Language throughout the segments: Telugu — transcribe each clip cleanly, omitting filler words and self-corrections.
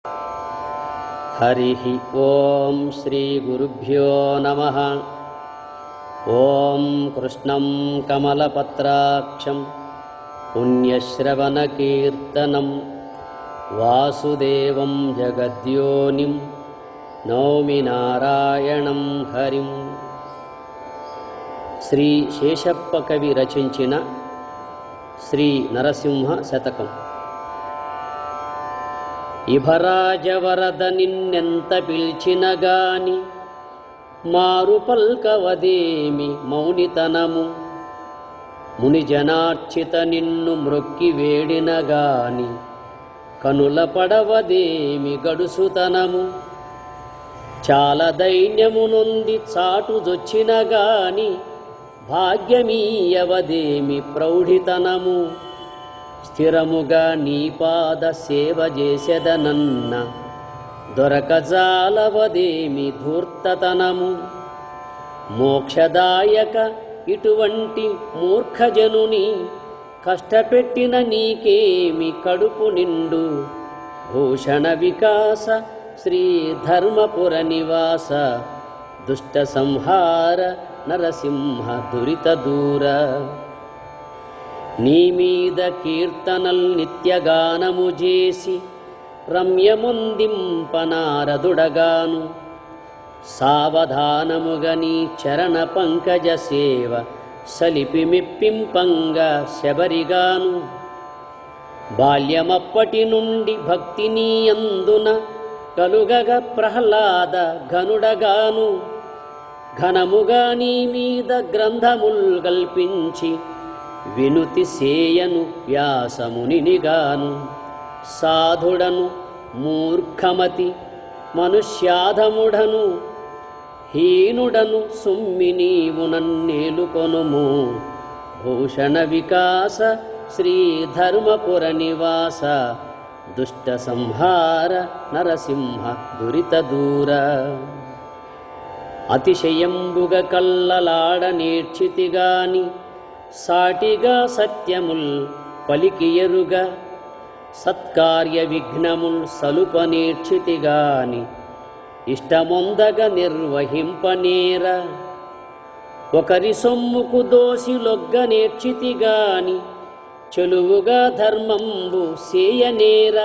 हरिः ॐ श्री गुरुभ्यो नमः। ॐ कृष्णं कमलपत्राक्षं पुण्यश्रवणकीर्तनं वासुदेवं जगद्योनिं नौमि नारायणं हरिं। శ్రీ శేషప్ప కవి రచించిన శ్రీ నరసింహ శతకం. ఇభరాజవరద నిన్నెంత పిల్చినగాని మారు పల్కవదేమి మౌనితనము, మునిజనార్చిత నిన్ను మ్రొక్కి వేడినగాని కనుల పడవదేమి గడుసుతనము, చాలా దైన్యము నొంది చాటుదొచ్చినగాని భాగ్యమీయవదేమి ప్రౌఢితనము, స్థిరముగా నీ పాద సేవ చేసెదనన్న దొరకజాలవదేమి ధూర్తతనము, మోక్షదాయక ఇటువంటి మూర్ఖజనుని కష్టపెట్టిన నీకేమి కడుపు నిండు, భూషణ వికాస శ్రీ ధర్మపుర నివాస దుష్ట సంహార నరసింహ దురిత దూర. నీ మీద కీర్తనల్ నిత్యగానము చేసి రమ్యముందింపనారదుడగాను, సావధానముగా నీ చరణ పంకజ సేవ సలిపి మెప్పింపంగా శబరిగాను, బాల్యమప్పటి నుండి భక్తిని అందున కలుగగ ప్రహ్లాద ఘనుడగాను, ఘనముగా నీ మీద గ్రంథముల్ కల్పించి వినుతి సేయను వ్యాసమునిగాను, సాధుడను మూర్ఖమతి మనుష్యాధముడను హీనుడను సుమ్మి నీవు నన్నేలుకొనుము, భూషణ వికాస శ్రీ ధర్మపుర నివాస దుష్ట సంహార నరసింహ దురిత దూర. అతిశయంబుగ కల్లలాడ నేర్చితిగాని సాటిగా సత్యముల్ పలికియరుగా, సత్కార్య విఘ్నముల్ సలుప నేర్చితిగాని ఇష్టమొందగ నిర్వహింపనేర, ఒకరి సొమ్ముకు దోసి లొగ్గ నేర్చితిగాని చెలువుగా ధర్మంబు సేయనేర,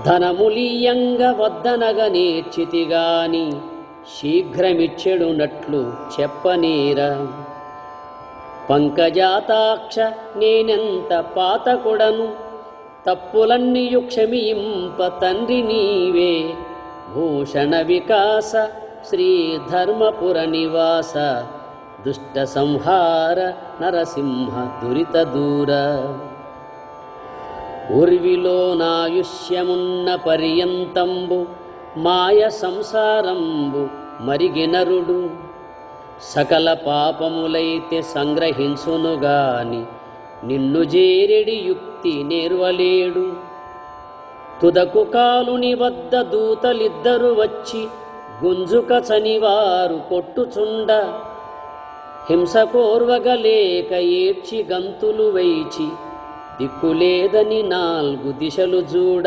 ధనములీయంగ వద్దనగ నేర్చితిగాని శీఘ్రమిచ్చెడునట్లు చెప్పనేర, పంకజాతాక్ష నేనెంత పాతకుడను తప్పులన్నీయు క్షమింప తండ్రి నీవే, భూషణ వికాస శ్రీ ధర్మపుర నివాస దుష్ట సంహార నరసింహ దురిత దూర. ఉర్విలో నాయుష్యమున్న పర్యంతంబు మాయ సంసారంబు మరిగినరుడు, సకల పాపములైతే సంగ్రహించునుగాని నిన్ను జేరెడి యుక్తి నేర్వలేడు, తుదకు కాలుని వద్ద దూతలిద్దరు వచ్చి గుంజుక చనివారు కొట్టుచుండ, హింస కోర్వగలేక ఏడ్చి గంతులు వైచి దిక్కులేదని నాల్గు దిశలు చూడ,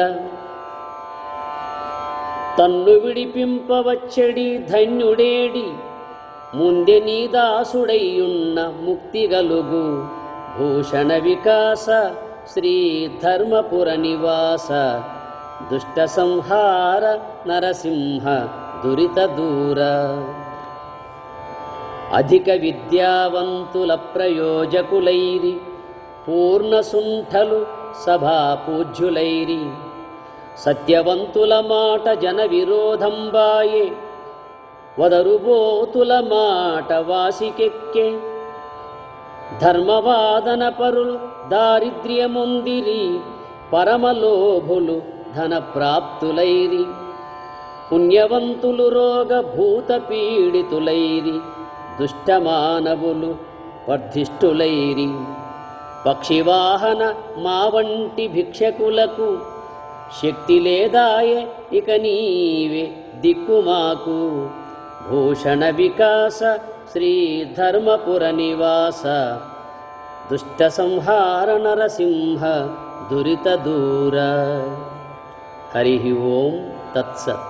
తన్ను విడిపింపవచ్చడి ధన్యుడేడి ముందె నీ దాసుడయ్యున్న ముక్తి గలుగు, భూషణ వికాస శ్రీ ధర్మపుర నివాస దుష్ట సంహార నరసింహ దురిత దూర. అధిక విద్యావంతుల ప్రయోజకులైరి పూర్ణసుంఠలు సభా పూజ్యులైరి, సత్యవంతుల మాట జన విరోధంబాయే వదరుబోతుల మాట వాసికెక్కే, ధర్మవాదన పరులు దారిద్ర్యముందిరి పరమలోభులు ధన ప్రాప్తులైరి, పుణ్యవంతులు రోగ భూత పీడితులైరి దుష్టమానవులు వర్ధిష్ఠులైరి, పక్షివాహన మా వంటి భిక్షకులకు శక్తి లేదాయే ఇక నీవే దిక్కుమాకు, భూషణ వికాస శ్రీ ధర్మపుర నివాస దుష్ట సంహార నరసింహ దురిత దూర. హరి ఓం తత్సత్.